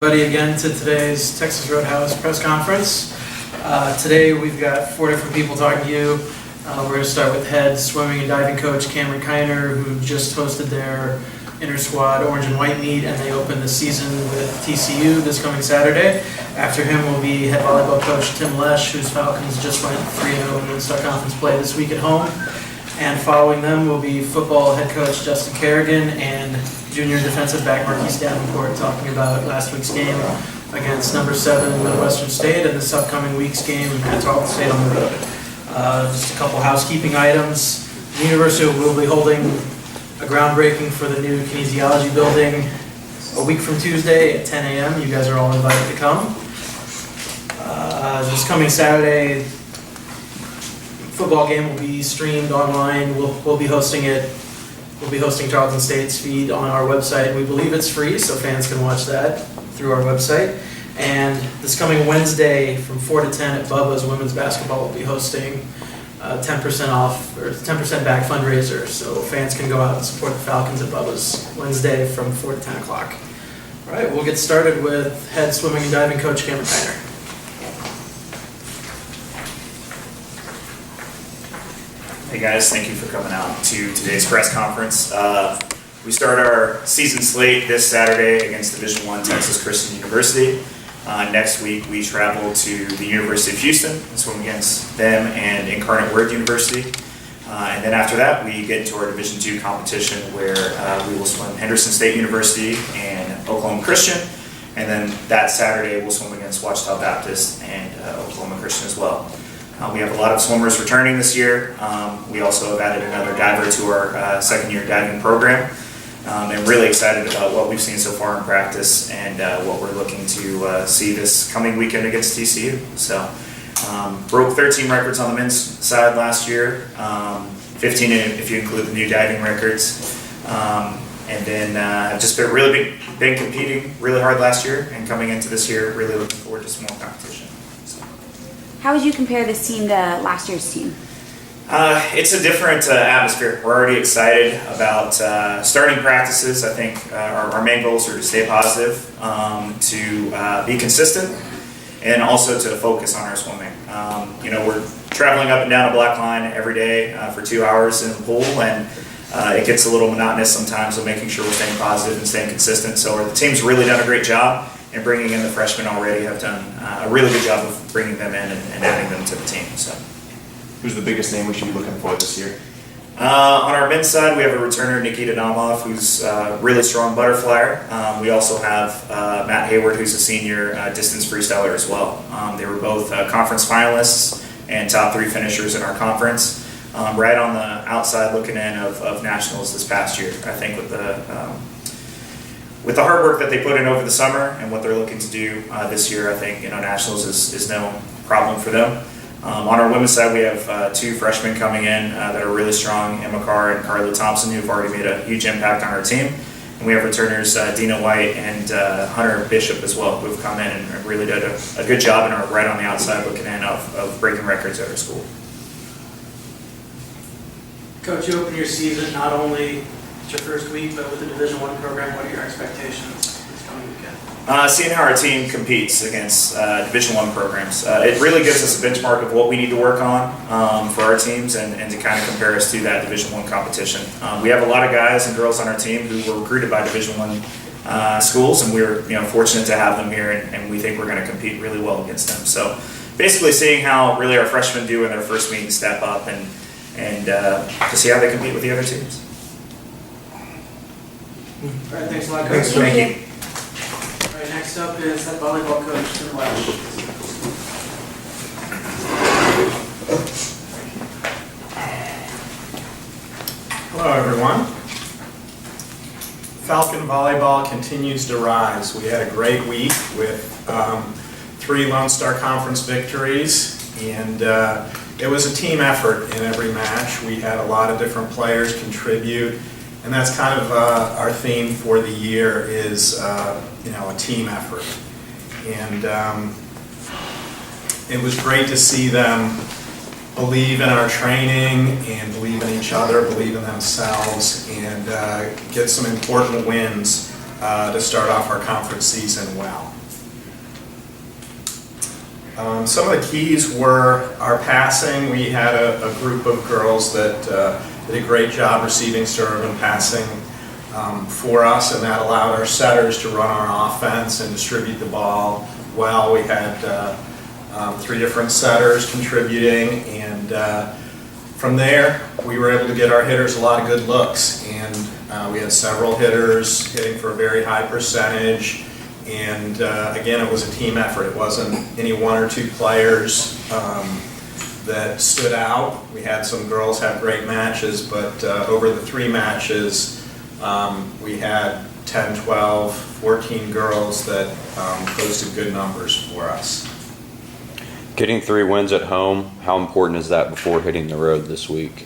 Everybody again to today's Texas Roadhouse press conference. Today we've got 4 different people talking to you. We're going to start with head swimming and diving coach Cameron Kiner, who just hosted their inter-squad orange and white meet, and they open the season with TCU this coming Saturday. After him will be head volleyball coach Tim Lesh, whose Falcons just went 3-0 in Mid-Star Conference play this week at home. And following them will be football head coach Justin Kerrigan and junior defensive back Marquise Davenport talking about last week's game against number 7 Midwestern State and this upcoming week's game at Tarleton State on the road. Just a couple housekeeping items. The university will be holding a groundbreaking for the new kinesiology building a week from Tuesday at 10 a.m. You guys are all invited to come. This coming Saturday, football game will be streamed online. We'll be hosting it. We'll be hosting Tarleton State's feed on our website. We believe it's free, so fans can watch that through our website. And this coming Wednesday from 4 to 10 at Bubba's Women's Basketball will be hosting 10% off or 10% back fundraiser. So fans can go out and support the Falcons at Bubba's Wednesday from 4 to 10 o'clock. All right, we'll get started with head swimming and diving coach Cameron Kiner. Hey guys, thank you for coming out to today's press conference. We start our season slate this Saturday against Division I Texas Christian University. Next week we travel to the University of Houston and swim against them and Incarnate Word University. And then after that we get into our Division II competition where we will swim Henderson State University and Oklahoma Christian. And then that Saturday we'll swim against Ouachita Baptist and Oklahoma Christian as well. We have a lot of swimmers returning this year. We also have added another diver to our second-year diving program. And really excited about what we've seen so far in practice and what we're looking to see this coming weekend against TCU. So, broke 13 records on the men's side last year, 15 if you include the new diving records. And then I've just been competing really hard last year, and coming into this year, really looking forward to some more competition. How would you compare this team to last year's team? It's a different atmosphere. We're already excited about starting practices. I think our main goals are to stay positive, to be consistent, and also to focus on our swimming. We're traveling up and down a black line every day for 2 hours in the pool, and it gets a little monotonous sometimes, so making sure we're staying positive and staying consistent. So the team's really done a great job. And bringing in the freshmen already have done a really good job of bringing them in and adding them to the team. So, who's the biggest name we should be looking for this year? On our men's side, we have a returner, Nikita Domov, who's a really strong butterflyer. We also have Matt Hayward, who's a senior distance freestyler as well. They were both conference finalists and top 3 finishers in our conference. Right on the outside looking in of nationals this past year. I think with the hard work that they put in over the summer and what they're looking to do this year, I think nationals is no problem for them. On our women's side, we have 2 freshmen coming in that are really strong, Emma Carr and Carly Thompson, who've already made a huge impact on our team. And we have returners Dina White and Hunter Bishop as well, who've come in and really did a good job and are right on the outside looking in of breaking records at our school. Coach, you open your season not only your first week, but with the Division I program, what are your expectations this coming weekend? Seeing how our team competes against Division I programs. It really gives us a benchmark of what we need to work on for our teams and to kind of compare us to that Division I competition. We have a lot of guys and girls on our team who were recruited by Division I schools, and we were fortunate to have them here, and we think we're going to compete really well against them. So basically seeing how really our freshmen do in their first meeting step up and to see how they compete with the other teams. All right, thanks a lot, Coach. Thank you. All right, next up is head volleyball coach Tim Lesh. Hello, everyone. Falcon volleyball continues to rise. We had a great week with 3 Lone Star Conference victories, and it was a team effort in every match. We had a lot of different players contribute. And that's kind of our theme for the year is, a team effort. And it was great to see them believe in our training and believe in each other, believe in themselves, and get some important wins to start off our conference season well. Some of the keys were our passing. We had a group of girls that did a great job receiving serve and passing for us, and that allowed our setters to run our offense and distribute the ball well. We had 3 different setters contributing, and from there we were able to get our hitters a lot of good looks, and we had several hitters hitting for a very high percentage. And again, it was a team effort. It wasn't any 1 or 2 players that stood out. We had some girls have great matches, but over the 3 matches, we had 10, 12, 14 girls that posted good numbers for us. Getting 3 wins at home, how important is that before hitting the road this week?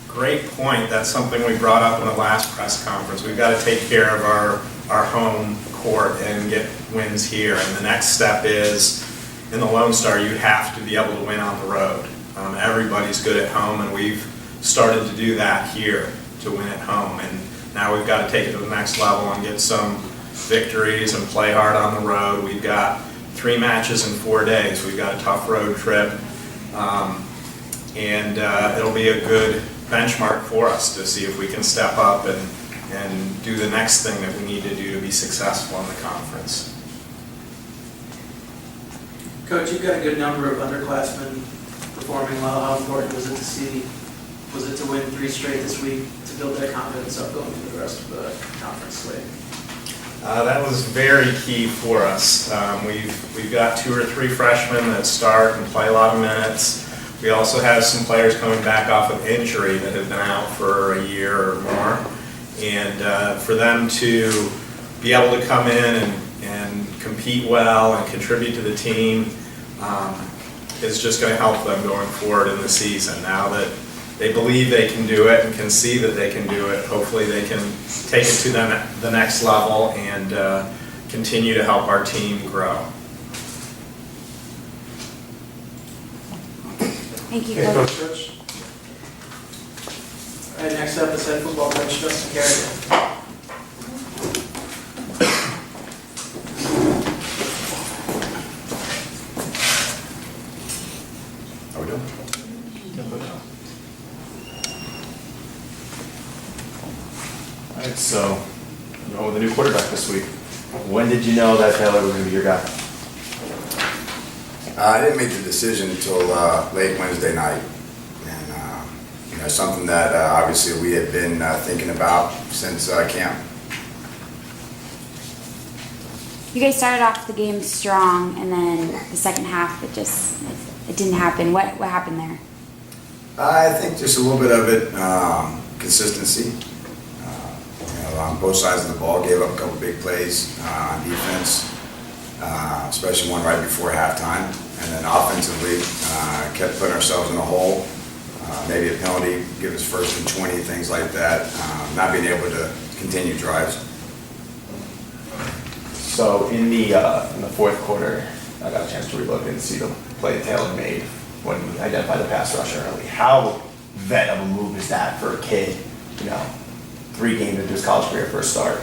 Great point. That's something we brought up in the last press conference. We've got to take care of our home court and get wins here. And the next step is, in the Lone Star, you have to be able to win on the road. Everybody's good at home, and we've started to do that here to win at home. And now we've got to take it to the next level and get some victories and play hard on the road. We've got 3 matches in 4 days. We've got a tough road trip. And it'll be a good benchmark for us to see if we can step up and do the next thing that we need to do to be successful in the conference. Coach, you've got a good number of underclassmen performing well. How important was it to win 3 straight this week to build that confidence up going into the rest of the conference slate? That was very key for us. We've got 2 or 3 freshmen that start and play a lot of minutes. We also have some players coming back off of injury that have been out for a year or more. And for them to be able to come in and compete well and contribute to the team is just going to help them going forward in the season. Now that they believe they can do it and can see that they can do it, hopefully they can take it to the next level and continue to help our team grow. Thank you, Okay, Coach. Coach. All right, next up is head football coach Justin Kerrigan. How we doing? All right, so you're on with a new quarterback this week. When did you know that Taylor was going to be your guy? I didn't make the decision until late Wednesday night, and something that obviously we had been thinking about since camp. You guys started off the game strong, and then the second half, it didn't happen. What happened there? I think just a little bit of it, consistency. On both sides of the ball, gave up a couple big plays on defense, especially one right before halftime. And then offensively, kept putting ourselves in a hole, maybe a penalty, give us 1st and 20, things like that, not being able to continue drives. So in the 4th quarter, I got a chance to relook and see the play Taylor made when he identified the pass rusher early. How vet of a move is that for a kid, 3 games into his college career first start?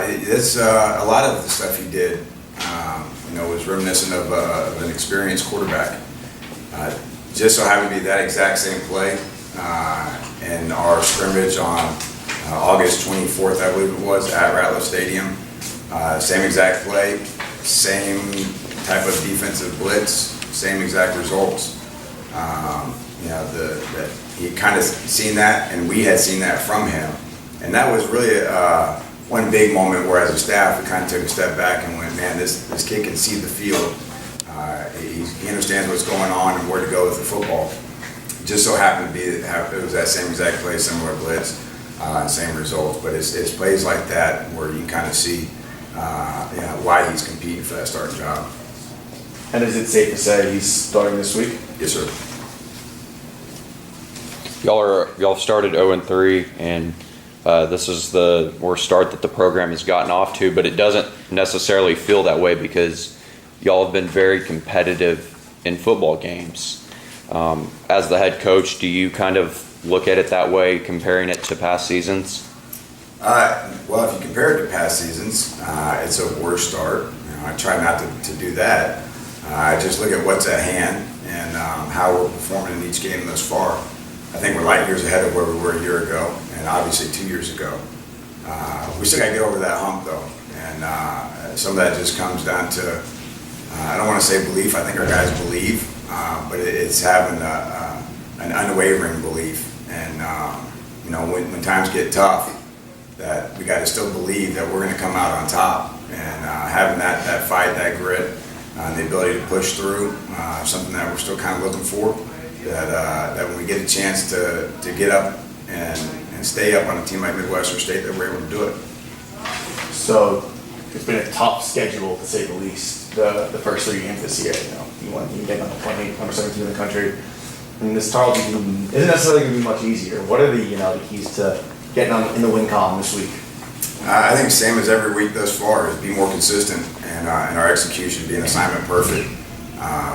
It's a lot of the stuff he did, was reminiscent of an experienced quarterback. Just so happened to be that exact same play in our scrimmage on August 24th, I believe it was, at Ratliff Stadium. Same exact play, same type of defensive blitz, same exact results. He kind of seen that, and we had seen that from him. And that was really one big moment where, as a staff, we kind of took a step back and went, man, this kid can see the field. He understands what's going on and where to go with the football. It just so happened to be that it was that same exact play, similar blitz, same results. But it's plays like that where you kind of see why he's competing for that starting job. And is it safe to say he's starting this week? Yes, sir. Y'all started 0-3, and this is the worst start that the program has gotten off to, but it doesn't necessarily feel that way because y'all have been very competitive in football games. As the head coach, do you kind of look at it that way, comparing it to past seasons? Well, if you compare it to past seasons, it's a worse start. I try not to do that. I just look at what's at hand and how we're performing in each game thus far. I think we're light years ahead of where we were a year ago, and obviously 2 years ago. We still got to get over that hump, though, and some of that just comes down to, I don't want to say belief. I think our guys believe, but it's having an unwavering belief. And when times get tough, that we got to still believe that we're going to come out on top. And having that fight, that grit, the ability to push through, something that we're still kind of looking for. That when we get a chance to get up and stay up on a team like Midwestern State, that we're able to do it. So it's been a tough schedule, to say the least, the first 3 games this year. You want to get on the 28th, number 17 in the country. I mean, this Tarleton team isn't necessarily going to be much easier. What are the keys to getting in the win column this week? I think same as every week thus far is be more consistent and our execution, being assignment perfect.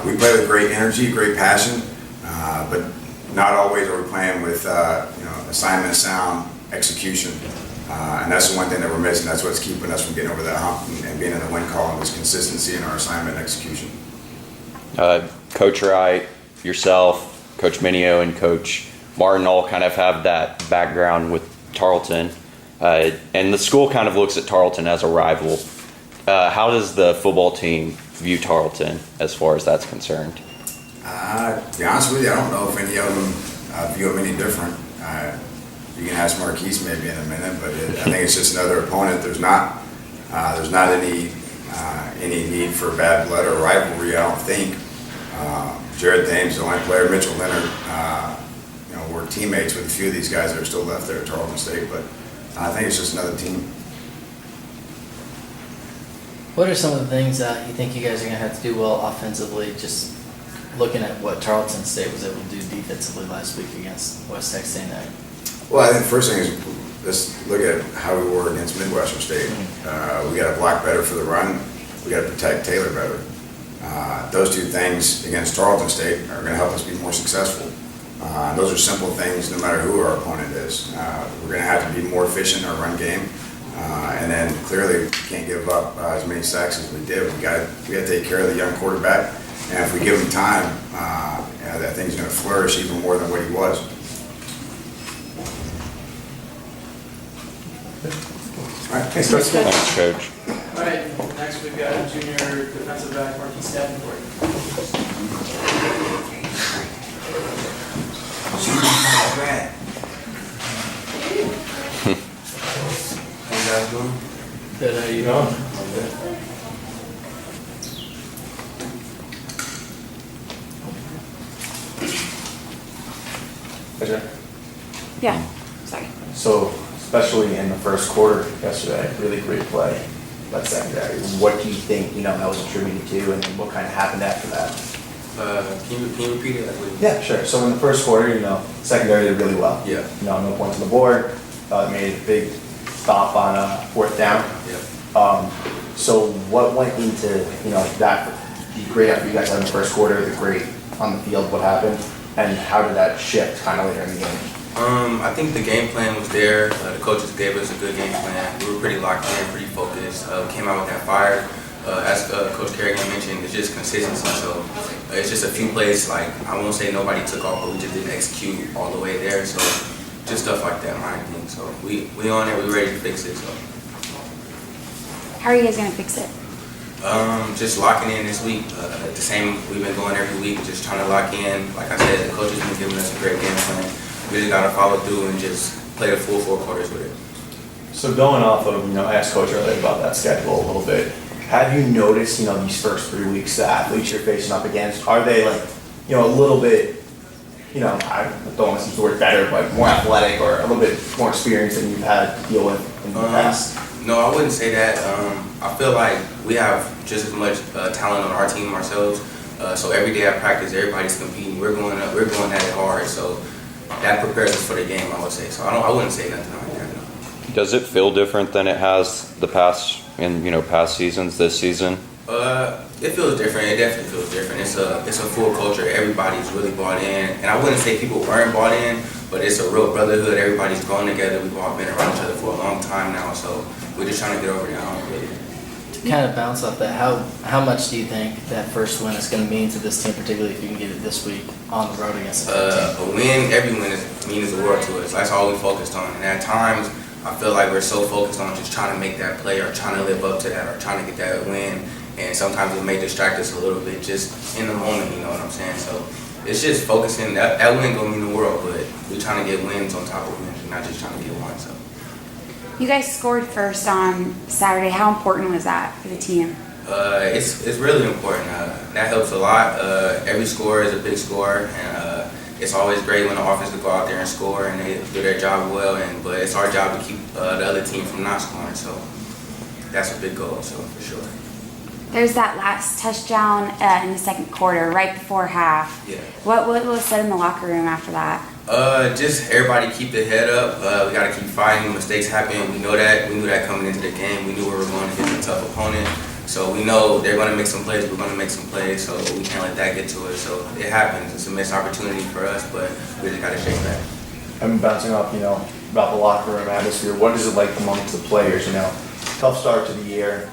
We play with great energy, great passion, but not always are we playing with assignment sound execution. And that's the one thing that we're missing. That's what's keeping us from getting over that hump and being in the win column is consistency in our assignment execution. Coach Wright, yourself, Coach Minio, and Coach Martin all kind of have that background with Tarleton. And the school kind of looks at Tarleton as a rival. How does the football team view Tarleton as far as that's concerned? To be honest with you, I don't know if any of them view them any different. You can ask Marquise maybe in a minute, but I think it's just another opponent. There's not any need for bad blood or rivalry, I don't think. Jared Thames, the only player, Mitchell Leonard, we're teammates with a few of these guys that are still left there at Tarleton State, but I think it's just another team. What are some of the things that you think you guys are going to have to do well offensively, just looking at what Tarleton State was able to do defensively last week against West Texas A&M? Well, I think the first thing is let's look at how we were against Midwestern State. We got to block better for the run. We got to protect Taylor better. Those 2 things against Tarleton State are going to help us be more successful. Those are simple things no matter who our opponent is. We're going to have to be more efficient in our run game. And then clearly we can't give up as many sacks as we did. We got to take care of the young quarterback. And if we give him time, that thing's going to flourish even more than what he was. All right, thanks, Coach. Thanks, Coach. All right, next we've got junior defensive back Marquise Davenport. How you guys doing? Good, how you doing? Yeah, sorry. So, especially in the first quarter yesterday, really great play by secondary. What do you think, that was attributed to, and what kind of happened after that? Can you repeat it? Yeah, sure. So in the first quarter, secondary did really well. Yeah. No points on the board. Made a big stop on 4th down. Yeah. So what went into, that, the great after you guys had in the first quarter, the great on the field, what happened? And how did that shift kind of later in the game? I think the game plan was there. The coaches gave us a good game plan. We were pretty locked in, pretty focused. Came out with that fire. As Coach Kerrigan mentioned, it's just consistency. So it's just a few plays. Like I won't say nobody took off, but we just didn't execute all the way there. So just stuff like that, I think. So we on it. We ready to fix it. So How are you guys gonna fix it? just locking in this week. The same we've been going every week, just trying to lock in. Like I said, the coach has been giving us a great game plan. We just gotta follow through and just play the full 4 quarters with it. So going off of, I asked Coach earlier about that schedule a little bit. Have you noticed, these first 3 weeks, the athletes you're facing up against, are they like, a little bit, I don't want to use the word better, but more athletic or a little bit more experience than you've had to deal with in the past? No, I wouldn't say that. I feel like we have just as much talent on our team ourselves. So every day at practice, everybody's competing. We're going at it hard. So that prepares us for the game, I would say. So I wouldn't say nothing like that. No. Does it feel different than it has the past seasons, this season? It feels different. It definitely feels different. It's a full culture. Everybody's really bought in, and I wouldn't say people weren't bought in, but it's a real brotherhood. Everybody's grown together. We've all been around each other for a long time now, so we're just trying to get over that hump, really. To kind of bounce off that, how much do you think that first win is going to mean to this team, particularly if you can get it this week on the road against the team? A win, every win means the world to us. That's all we focused on. And at times, I feel like we're so focused on just trying to make that play or trying to live up to that or trying to get that win. And sometimes it may distract us a little bit just in the moment, you know what I'm saying? So it's just focusing. That win gonna mean the world, but we're trying to get wins on top of wins. We're not just trying to get one. So. You guys scored first on Saturday. How important was that for the team? It's really important. That helps a lot. Every score is a big score, and it's always great when the offense can go out there and score and they do their job well. But it's our job to keep the other team from not scoring. So that's a big goal. So for sure. There's that last touchdown in the second quarter, right before half. Yeah. What was said in the locker room after that? Just everybody keep their head up. We got to keep fighting. Mistakes happen. We know that. We knew that coming into the game. We knew we were going against a tough opponent. So we know they're going to make some plays. We're going to make some plays. So we can't let that get to us. So it happens. It's a missed opportunity for us, but we just got to shake back. I'm bouncing off, about the locker room atmosphere. What is it like amongst the players? Tough start to the year.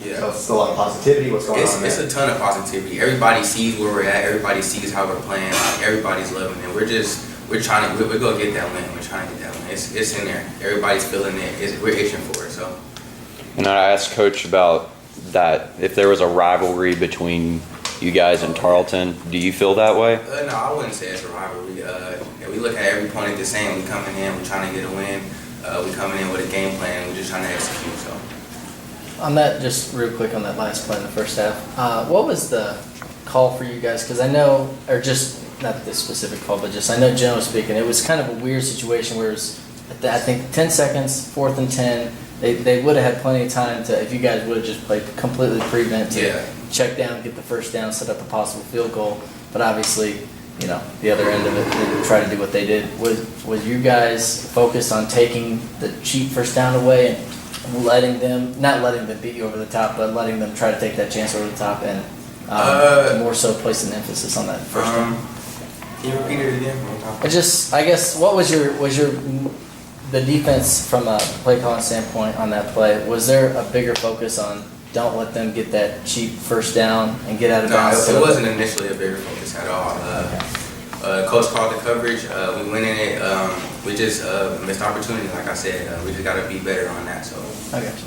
Yeah. So it's still a lot of positivity. What's going on there? It's a ton of positivity. Everybody sees where we're at. Everybody sees how we're playing. Everybody's loving it. We're gonna get that win. We're trying to get that win. It's in there. Everybody's feeling it. We're itching for it. So. And I asked Coach about that, if there was a rivalry between you guys and Tarleton. Do you feel that way? No, I wouldn't say it's a rivalry. We look at every opponent the same. We coming in. We're trying to get a win. We coming in with a game plan. We're just trying to execute. So. On that, just real quick on that last play in the first half, what was the call for you guys? Because I know, or just not this specific call, but just I know generally speaking, it was kind of a weird situation where it was, I think 10 seconds, 4th and 10. They would have had plenty of time to, if you guys would have just played completely prevent to check down, get the first down, set up a possible field goal. But obviously, the other end of it, they try to do what they did. Was you guys focused on taking the cheap first down away and not letting them beat you over the top, but letting them try to take that chance over the top and more so placing emphasis on that first down? Can you repeat it again? I guess, what was the defense from a play calling standpoint on that play? Was there a bigger focus on don't let them get that cheap first down and get out of bounds? No, it wasn't initially a bigger focus at all. Coach called the coverage. We went in it. We just missed opportunity, like I said. We just got to be better on that. So. I got you.